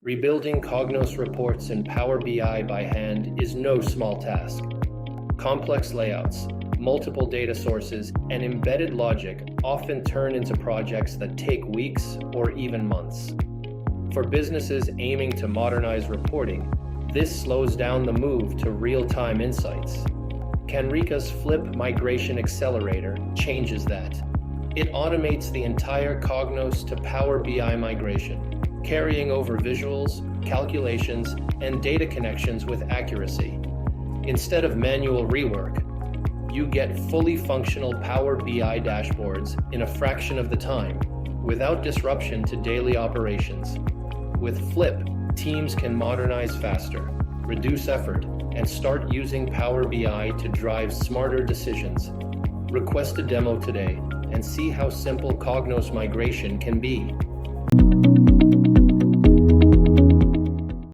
Rebuilding Cognos reports in Power BI by hand is no small task. Complex layouts, multiple data sources, and embedded logic often turn into projects that take weeks or even months. For businesses aiming to modernize reporting, this slows down the move to real-time insights. Kanerika's Flip Migration Accelerator changes that. It automates the entire Cognos to Power BI migration, carrying over visuals, calculations, and data connections with accuracy. Instead of manual rework, you get fully functional Power BI dashboards in a fraction of the time, without disruption to daily operations. With Flip, teams can modernize faster, reduce effort, and start using Power BI to drive smarter decisions. Request a demo today and see how simple Cognos migration can be.